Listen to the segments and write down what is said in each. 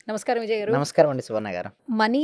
నమస్కారం విజయ్ గారు. నమస్కారం అండి సువర్ణ గారు. మనీ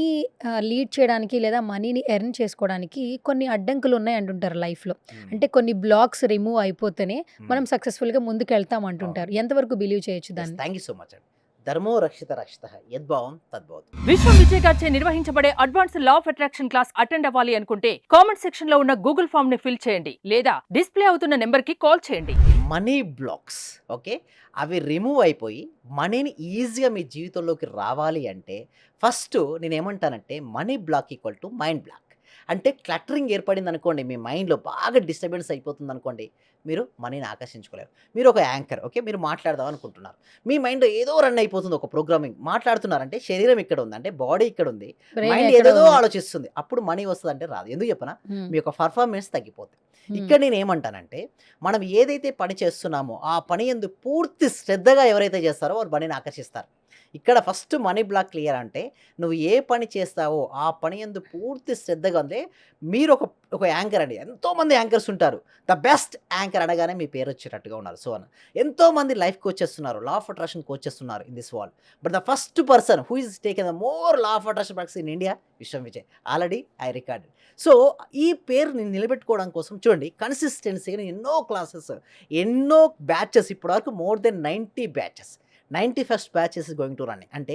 లీడ్ చేయడానికి లేదా మనీని ఎర్న్ చేసుకోవడానికి కొన్ని అడ్డంకులు ఉన్నాయి అంటుంటారు లైఫ్‌లో. హ్మ్. అంటే కొన్ని బ్లాక్స్ రిమూవ్ అయిపోతేనే హ్మ్. మనం సక్సెస్‌ఫుల్‌గా ముందుకెళ్తాం అవును. అంటుంటారు. ఎంతవరకు బిలీవ్ చేయొచ్చు యెస్. దాన్ని? థాంక్ యూ సో మచ్ అండి. ధర్మో రక్షిత రక్షితః యద్భావం తద్భవతు. విశ్వం విజయ్ గారిచే నిర్వహించబడే advance law of attraction class attend అవ్వాలి అనుకుంటే కామెంట్ సెక్షన్ లో ఉన్న గూగుల్ ఫామ్ ని ఫిల్ చేయండి లేదా డిస్ప్లే అవుతున్న నెంబర్ కి కాల్ చేయండి. Money blocks okay. అవి రిమూవ్ అయిపోయి మనీని ఈజీగా మీ జీవితంలోకి రావాలి అంటే ఫస్ట్ నేనేమంటానంటే money block equal to mind block. అంటే క్లటరింగ్ ఏర్పడిందనుకోండి మీ మైండ్‌లో బాగా డిస్టర్బెన్స్ అయిపోతుందనుకోండి, మీరు మనీని ఆకర్షించుకోలేరు. మీరు ఒక యాంకర్ ఓకే. మీరు మాట్లాడదాం అనుకుంటున్నారు. మీ మైండ్‌లో ఏదో రన్ అయిపోతుంది ఒక ప్రోగ్రామింగ్. మాట్లాడుతున్నారంటే శరీరం ఇక్కడ ఉంది. అంటే బాడీ ఇక్కడ ఉంది. బ్రెయిన్ మైండ్ ఎక్కడో ఏదేదో ఉంది. ఆలోచిస్తుంది. అప్పుడు మనీ వస్తదంటే రాదు. ఎందుకు చెప్పనా? హ్మ్. మీ యొక్క పర్ఫార్మెన్స్ తగ్గిపోద్ది. హ్మ్. ఇక్కడ నేనేమంటానంటే, మనం ఏదైతే పని చేస్తున్నామో, ఆ పని యందు పూర్తి శ్రద్ధగా ఎవరైతే చేస్తారో వారు మనీని ఆకర్షిస్తారు. ఇక్కడ ఫస్ట్ మనీ బ్లాక్ క్లియర్ అంటే, నువ్వు ఏ పని చేస్తావో, ఆ పని యందు పూర్తి శ్రద్ధగా అంటే మీరొక ఒక యాంకర్ అండి. ఎంతోమంది యాంకర్స్ ఉంటారు. ద బెస్ట్ యాంకర్ అనగానే మీ పేరొచ్చేటట్టుగా ఉన్నారు. సో, అని ఎంతోమంది లైఫ్ కోచెస్ ఉన్నారు. లా ఆఫ్ అట్రాక్షన్ కోచెస్ ఉన్నారు in this world. But the first person who is taken the more law of attraction practice in India Vishwam Vijay. Already I recorded. So, ఈ పేరుని నిలబెట్టుకోవడం కోసం చూడండి కన్సిస్టెన్సీగా ఎన్నో క్లాసెస్, ఎన్నో బ్యాచెస్ ఇప్పటివరకు more than 90 batches. 91st batch is going to run. అంటే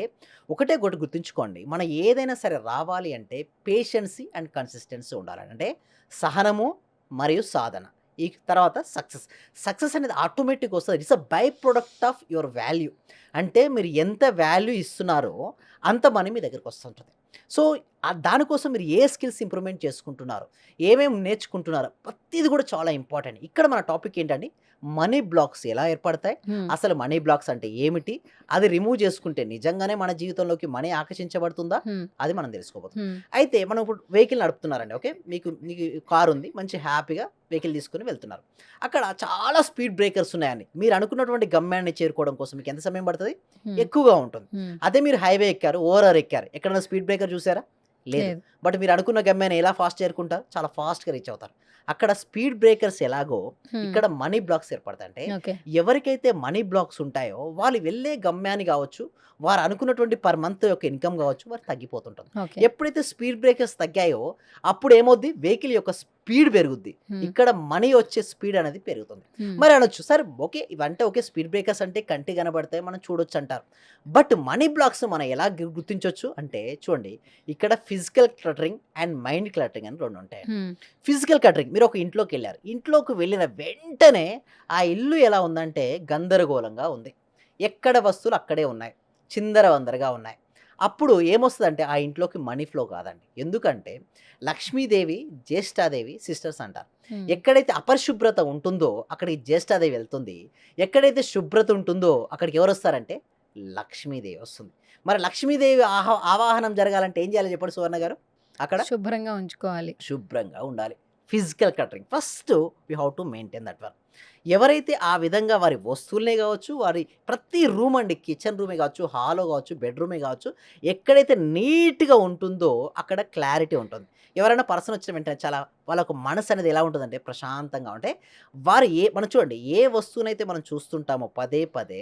ఒకటే గుర్తుంచుకోండి. మనం ఏదైనా సరే రావాలి అంటే పేషెన్సీ అండ్ కన్సిస్టెన్సీ ఉండాలి. అంటే సహనము మరియు సాధన. ఈ తర్వాత సక్సెస్. సక్సెస్ అనేది ఆటోమేటిక్‌గా వస్తది. It's a by product of your value. అంటే మీరు ఎంత వాల్యూ ఇస్తున్నారో అంత మనీ మీ దగ్గరికి వస్తుంటది. సో, దానికోసం మీరు ఏ స్కిల్స్ ఇంప్రూవ్‌మెంట్ చేసుకుంటున్నారు? ఏమేమి నేర్చుకుంటున్నారు? ప్రతీది కూడా చాలా ఇంపార్టెంట్. ఇక్కడ మన టాపిక్ ఏంటండి? మనీ బ్లాక్స్ ఎలా ఏర్పడతాయి? హ్మ్. అసలు మనీ బ్లాక్స్ అంటే ఏమిటి? అది రిమూవ్ చేసుకుంటే నిజంగానే మన జీవితంలోకి మనీ ఆకర్షించబడుతుందా? హ్మ్. అది మనం తెలుసుకోబోతున్నాం. హ్మ్. అయితే మనం ఇప్పుడు వెహికల్ నడుపుతున్నారండి. ఓకే. మీకు కార్ ఉంది. మంచి హ్యాపీగా వెహికల్ తీసుకొని వెళ్తున్నారు. అక్కడ చాలా స్పీడ్ బ్రేకర్స్ ఉన్నాయండి. మీరు అనుకున్నటువంటి గమ్యాన్ని చేరుకోవడం కోసం మీకు ఎంత సమయం పడతది? హ్మ్. ఎక్కువగా ఉంటుంది. హ్మ్. అదే మీరు హైవే ఎక్కారు, ఓఆర్ఆర్ ఎక్కారు. ఎక్కడైనా స్పీడ్ బ్రేకర్ చూసారా? లేదు. లేదు. బట్ మీరు అనుకున్న గమ్యాన్ని ఎలా ఫాస్ట్ చేరుకుంటారు? చాలా ఫాస్ట్‌గా రీచ్ అవుతారు. అక్కడ స్పీడ్ బ్రేకర్స్ ఎలాగో హ్మ్. ఇక్కడ మనీ బ్లాక్స్ ఏర్పడతాయి. అంటే ఓకే. ఎవరికైతే మనీ బ్లాక్స్ ఉంటాయో వాళ్ళు వెళ్ళే గమ్యాన్ని కావచ్చు, వారు అనుకున్నటువంటి పర్ మంత్ యొక్క ఇన్‌కమ్ కావచ్చు, వారు తగ్గిపోతుంటుంది. ఓకే. ఎప్పుడైతే స్పీడ్ బ్రేకర్స్ తగ్గాయో అప్పుడు ఏమవుద్ది? వెహికల్ యొక్క స్పీడ్ పెరుగుద్ది. హ్మ్. ఇక్కడ మనీ వచ్చే స్పీడ్ అనేది పెరుగుతుంది. హ్మ్. మరి అనొచ్చు, సరే ఓకే. ఇవంటే ఓకే. స్పీడ్ బ్రేకర్స్ అంటే కంటికి కనబడతాయి. మనం చూడొచ్చు అంటారు. బట్ మనీ బ్లాక్స్ మనం ఎలా గుర్తించొచ్చు అంటే చూడండి. ఇక్కడ physical cluttering and mind cluttering అని 2 ఉంటాయండి. హ్మ్. ఫిజికల్ క్లటరింగ్ మీరు ఒక ఇంట్లోకెళ్లారు. ఇంట్లోకి వెళ్ళిన వెంటనే ఆ ఇల్లు ఎలా ఉందంటే గందరగోళంగా ఉంది. ఎక్కడ వస్తువులు అక్కడే ఉన్నాయి. చిందరవందరగా ఉన్నాయి. అప్పుడు ఏమొస్తదంటే ఆ ఇంట్లోకి మనీ ఫ్లో కాదండి. ఎందుకంటే లక్ష్మీదేవి, జ్యేష్ఠాదేవి సిస్టర్స్ అంటారు. హ్మ్. ఎక్కడైతే అపరిశుభ్రత ఉంటుందో అక్కడికి జ్యేష్ఠాదేవి వెళ్తుంది. ఎక్కడైతే శుభ్రత ఉంటుందో అక్కడికి ఎవరొస్తారంటే లక్ష్మీదేవి వస్తుంది. మరి లక్ష్మీదేవి ఆవాహనం జరగాలంటే ఏం చేయాలో చెప్పండి సువర్ణ గారు? అక్కడ శుభ్రంగా ఉంచుకోవాలి. శుభ్రంగా ఉండాలి. Physical cluttering first we have to maintain that one. ఎవరైతే ఆ విధంగా వారి వస్తువులనే కావచ్చు, వారి ప్రతి రూమ్ అండి కిచెన్ రూమే కావచ్చు, హాలో కావచ్చు, బెడ్‌రూమే కావచ్చు, ఎక్కడైతే నీట్‌గా ఉంటుందో అక్కడ క్లారిటీ ఉంటుంది. ఎవరైనా పర్సన్ వచ్చిన వెంటనే చాలా వాళ్ళకు మనసు అనేది ఎలా ఉంటుందంటే ప్రశాంతంగా అంటే వారు మనం చూడండి ఏ వస్తువునైతే మనం చూస్తుంటామో పదే పదే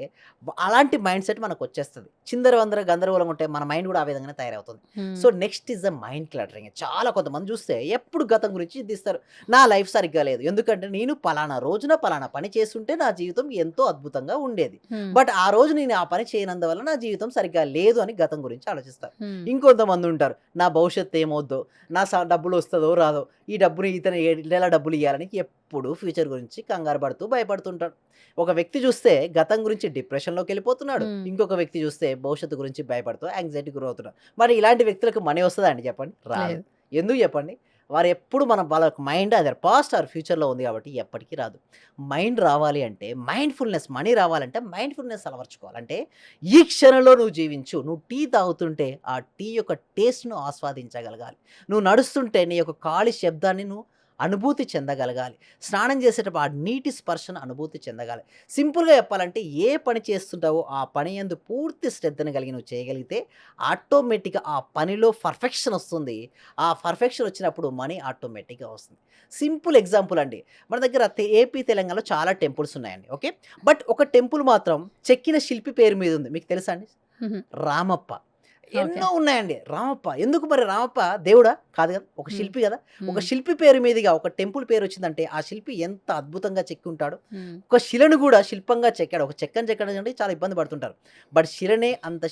అలాంటి మైండ్ సెట్ మనకొచ్చేస్తది. చిందరవందర గందరగోళంగా ఉంటే మన మైండ్ కూడా ఆ విధంగానే తయారవుతుంది. హ్మ్. So, next is the mind cluttering. చాలా కొంతమంది చూస్తే ఎప్పుడు గతం గురించి చింతిస్తారు. నా లైఫ్ సరిగ్గా లేదు. ఎందుకంటే నేను పలానా రోజున పలానా పని చేసుంటే నా జీవితం ఎంతో అద్భుతంగా ఉండేది. హ్మ్. బట్ ఆ రోజు నేను ఆ పని చేయనందువల్ల నా జీవితం సరిగ్గా లేదు అని గతం గురించి ఆలోచిస్తారు. హ్మ్. ఇంకొంతమంది ఉంటారు. నా భవిష్యత్తు ఏమవుద్దో, నా డబ్బులు వస్తదో రాదో, ఈ డబ్బుని ఇతను నెల డబ్బులు ఇయ్యాలని ఎప్పుడు ఫ్యూచర్ గురించి కంగారు పడుతూ భయపడుతుంటాడు. ఒక వ్యక్తి చూస్తే గతం గురించి డిప్రెషన్‌లోకెళ్ళిపోతున్నాడు. హ్మ్. ఇంకొక వ్యక్తి చూస్తే భవిష్యత్తు గురించి భయపడుతూ యాంక్సైటీకి గురవుతున్నాడు. మరి ఇలాంటి వ్యక్తులకు మనీ వస్తదా అండి చెప్పండి? రాదు. లేదు. ఎందుకు చెప్పండి? వారు ఎప్పుడు వాళ్ళ మైండ్ అదర్ పాస్ట్ ఆర్ ఫ్యూచర్‌లో ఉంది కాబట్టి ఎప్పటికి రాదు. మైండ్ రావాలి అంటే మైండ్‌ఫుల్‌నెస్, మనీ రావాలంటే మైండ్‌ఫుల్‌నెస్ అలవరుచుకోవాలి. అంటే ఈ క్షణంలో నువ్వు జీవించు. నువ్వు టీ తాగుతుంటే ఆ టీ యొక్క టేస్ట్‌ను ఆస్వాదించగలగాలి. నువ్వు నడుస్తుంటే నీ యొక్క కాలి శబ్దాన్ని నువ్వు అనుభూతి చెందగలగాలి. స్నానం చేసేటప్పుడు ఆ నీటి స్పర్శను అనుభూతి చెందగాలి. సింపుల్‌గా చెప్పాలంటే ఏ పని చేస్తుంటావో ఆ పని యందు పూర్తి శ్రద్ధను కలిగి నువ్వు చేయగలిగితే ఆటోమేటిక్‌గా ఆ పనిలో పర్ఫెక్షన్ వస్తుంది. ఆ పర్ఫెక్షన్ వచ్చినప్పుడు మనీ ఆటోమేటిక్‌గా వస్తుంది. సింపుల్ ఎగ్జాంపుల్ అండి. మన దగ్గర ఏపీ, తెలంగాణలో చాలా టెంపుల్స్ ఉన్నాయండి. ఓకే. బట్ ఒక టెంపుల్ మాత్రం చెక్కిన శిల్పి పేరు మీద ఉంది. మీకు తెలుసా అండి? హుహు. రామప్ప. ఓకే. ఎన్నో ఉన్నాయండి. రామప్ప. ఎందుకు మరి రామప్ప దేవుడా? కాదు కదా! ఒక హ్మ్. శిల్పి కదా! ఒక హ్మ్. శిల్పి పేరు మీదుగా ఒక టెంపుల్ పేరొచ్చిందంటే, ఆ శిల్పి ఎంత అద్భుతంగా చెక్కుంటాడో. హ్మ్. ఒక శిలను గూడా శిల్పంగా చెక్కాడు. ఒక చెక్కని చెక్కడం అంటే చాలా ఇబ్బంది పడుతుంటారు. బట్ శిలనే అంత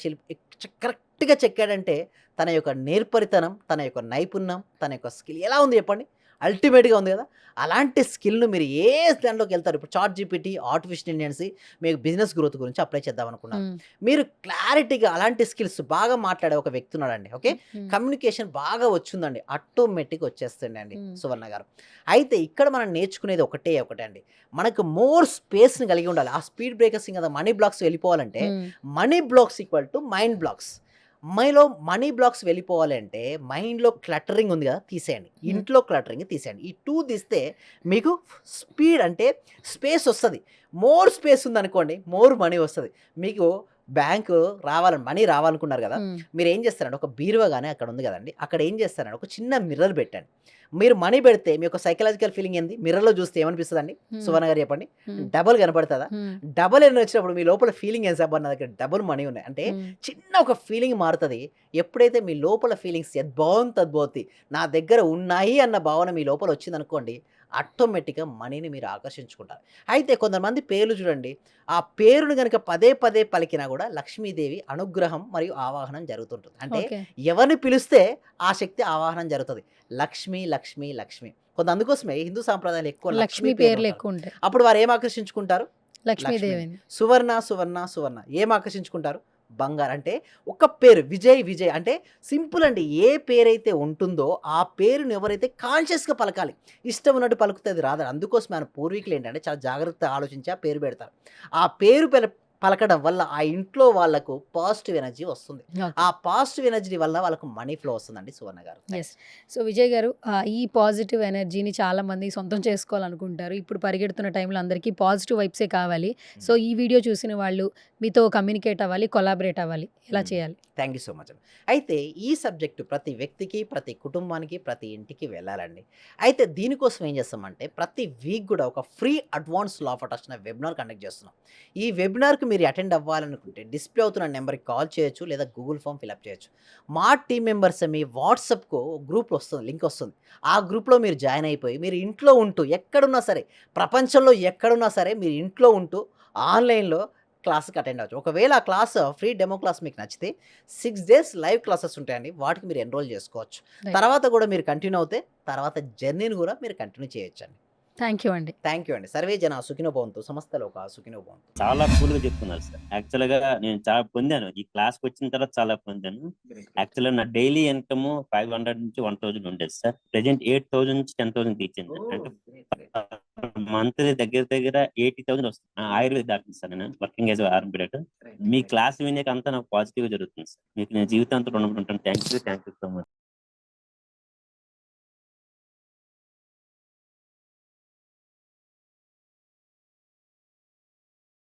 కరెక్ట్‌గా చెక్కాడంటే, తన యొక్క నేర్పరితనం, తన యొక్క నైపుణ్యం, తన యొక్క స్కిల్ ఎలా ఉంది చెప్పండి? అల్టిమేట్‌గా ఉంది కదా! అలాంటి స్కిల్‌ను మీరు ఏ దాంట్లోకెళ్తారు. ఇప్పుడు చాట్ జీపీటీ, ఆర్టిఫిషియల్ ఇంటెలిజెన్స్ మీకు బిజినెస్ గ్రోత్ గురించి అప్లై చేద్దామనుకున్నారు. హ్మ్. మీరు క్లారిటీగా అలాంటి స్కిల్స్ బాగా మాట్లాడే ఒక వ్యక్తి ఉన్నాడండి. ఓకే. హ్మ్. కమ్యూనికేషన్ బాగా వచ్చిందండి. ఆటోమేటిక్‌గా వచ్చేస్తుందండి హ్మ్. సువర్ణ గారు. అయితే ఇక్కడ మనం నేర్చుకునేది ఒకటే అండి. మనకు మోర్ స్పేస్‌ని కలిగి ఉండాలి. ఆ స్పీడ్ బ్రేకర్స్ కదా మనీ బ్లాక్స్ వెళ్ళిపోవాలంటే హ్మ్. Money blocks equal to mind blocks. మైలో మనీ బ్లాక్స్ వెళ్ళిపోవాలి అంటే మైండ్‌లో క్లటరింగ్ ఉంది కదా! తీసేయండి. హ్మ్. ఇంట్లో క్లటరింగ్ తీసేయండి. ఈ 2 తీస్తే మీకు స్పీడ్ అంటే స్పేస్ వస్తది. మోర్ స్పేస్ ఉందనుకోండి మోర్ మనీ వస్తది. మీకు బ్యాంకు మనీ రావాలనుకున్నారు గదా! హ్మ్. మీరేం చేస్తారంటే ఒక బీరువా గాని అక్కడ ఉంది గదండీ! అక్కడ ఏం చేస్తారంటే ఒక చిన్న మిర్రర్ పెట్టండి. మీరు మనీ పెడితే మీ యొక్క సైకలాజికల్ ఫీలింగ్ ఏంది? మిర్రర్‌లో చూస్తే ఏమనిపిస్తదండి? హ్మ్. సువర్ణ గారు చెప్పండి. హ్మ్. డబుల్ కనపడతదా? హ్మ్. డబుల్ ఎనర్జీ వచ్చినప్పుడు మీ లోపల ఫీలింగ్ ఏంటి అబ్బా! నా దగ్గర డబుల్ మనీ ఉన్నాయి. అంటే హ్మ్. చిన్న ఒక ఫీలింగ్ మారుతది. ఎప్పుడైతే మీ లోపల ఫీలింగ్స్ యద్భావం తద్భవతి. నా దగ్గర ఉన్నాయి అన్న భావన మీ లోపల వచ్చిందనుకోండి, ఆటోమేటిక్‌గా మనీని మీరు ఆకర్షించుకుంటారు. అయితే కొంతమంది పేర్లు చూడండి. ఆ పేరును గనుక పదే పదే పలికినా గూడా లక్ష్మీదేవి అనుగ్రహం మరియు ఆవాహనం జరుగుతుంటుంది. అంటే ఓకే. ఎవరిని పిలిస్తే ఆ శక్తి ఆవాహనం జరుగుతది. లక్ష్మి, లక్ష్మి, లక్ష్మి. అందుకోసమే హిందూ సాంప్రదాయాలు ఎక్కువ లక్ష్మీ లక్ష్మి పేర్లు పేర్లుంటారు. ఎక్కువుంటాయి. అప్పుడు వారు ఏం ఆకర్షించుకుంటారు? లక్ష్మిని. లక్ష్మీదేవిని. సువర్ణ, సువర్ణ, సువర్ణ ఏం ఆకర్షించుకుంటారు? బంగారు. అంటే ఒక పేరు విజయ్, విజయ్ అంటే సింపుల్ అండి. ఏ పేరైతే ఉంటుందో ఆ పేరుని ఎవరైతే కాన్షియస్‌గా పలకాలి. ఇష్టం ఉన్నట్టు పలుకుతే అది రాదు. అందుకోసం మన పూర్వీకులు ఏంటంటే చాలా జాగ్రత్తగా ఆలోచించి ఆ పేరు పెడతారు. ఆ పేరు పలకడం వల్ల ఆ ఇంట్లో వాళ్ళకు పాజిటివ్ ఎనర్జీ వస్తుంది. ఓకే. ఆ పాజిటివ్ ఎనర్జీ వల్ల వాళ్ళకు మనీ ఫ్లో వస్తుందండి సువర్ణ గారు. యెస్. సో, విజయ్ గారు ఈ పాజిటివ్ ఎనర్జీని చాలామంది సొంతం చేసుకోవాలనుకుంటారు. ఇప్పుడు పరిగెడుతున్న టైంలో అందరికీ పాజిటివ్ వైబ్సే కావాలి. సో, హ్మ్. ఈ వీడియో చూసిన వాళ్ళు మీతో కమ్యూనికేట్ అవ్వాలి, కొలాబరేట్ అవ్వాలి. ఎలా హ్మ్. చేయాలి? థ్యాంక్ యూ సో మచ్ అండి. అయితే ఈ సబ్జెక్ట్ ప్రతి వ్యక్తికి, ప్రతి కుటుంబానికి, ప్రతి ఇంటికి వెళ్ళాలండి. అయితే దీనికోసం ఏం చేస్తామంటే ప్రతి వీక్ గూడా ఒక free advance law of attraction అనే వెబినార్ కండక్ట్ చేస్తున్నాం. ఈ వెబినార్‌కి మీరు అటెండ్ అవ్వాలనుకుంటే డిస్‌ప్లే అవుతున్న నంబర్‌కి కాల్ చేయొచ్చు లేదా గూగుల్ ఫార్మ్ ఫిలప్ చేయొచ్చు. మా టీమ్ మెంబర్స్ మీ వాట్సాప్‌కు గ్రూప్ వస్తుంది. లింక్ వస్తుంది. ఆ గ్రూప్‌లో మీరు జాయిన్ అయిపోయి మీరు ఇంట్లో ఉంటూ ఎక్కడున్నా సరే, ప్రపంచంలో ఎక్కడున్నా సరే మీరు ఇంట్లో ఉంటూ ఆన్‌లైన్‌లో క్లాస్‌కి అటెండ్ అవ్వచ్చు. ఒకవేళ ఆ క్లాస్ ఫ్రీ డెమో క్లాస్ మీకు నచ్చితే 6 డేస్ లైవ్ క్లాసెస్ ఉంటాయండి. వాటికి మీరు ఎన్రోల్ చేసుకోవచ్చు. రైట్. తర్వాత గూడా మీరు కంటిన్యూ అవుతే తర్వాత జర్నీని గూడా మీరు కంటిన్యూ చేయొచ్చండి. థ్యాంక్ యూ అండి. థ్యాంక్ యూ అండి. సర్వే జన సుఖినో భవంతు. సమస్త లోకా సుఖినో భవంతు. చాలా కూల్‌గా చెప్తున్నారు సార్. యాక్చువల్‌గా నేను చాలా పొందాను. ఈ క్లాస్‌కొచ్చిన తర్వాత చాలా పొందాను. యాక్చువల్‌గా నా డైలీ ఇన్‌కమ్ 500 నుంచి 1000 ఉండేది సార్. ప్రెజెంట్ 8000 నుంచి 10,000 రీచయింది. అంటే మంత్లీ దగ్గర దగ్గర 80,000 వస్తుంది. ఆయుర్వేద డాక్టర్ సార్ నేను. Working as a RMP. మీ క్లాస్ వినేక అంతా నాకు పాజిటివ్‌గా జరుగుతుంది సార్. మీకు నేను జీవితాంతం రుణపడి ఉంటాను. Thank you so much.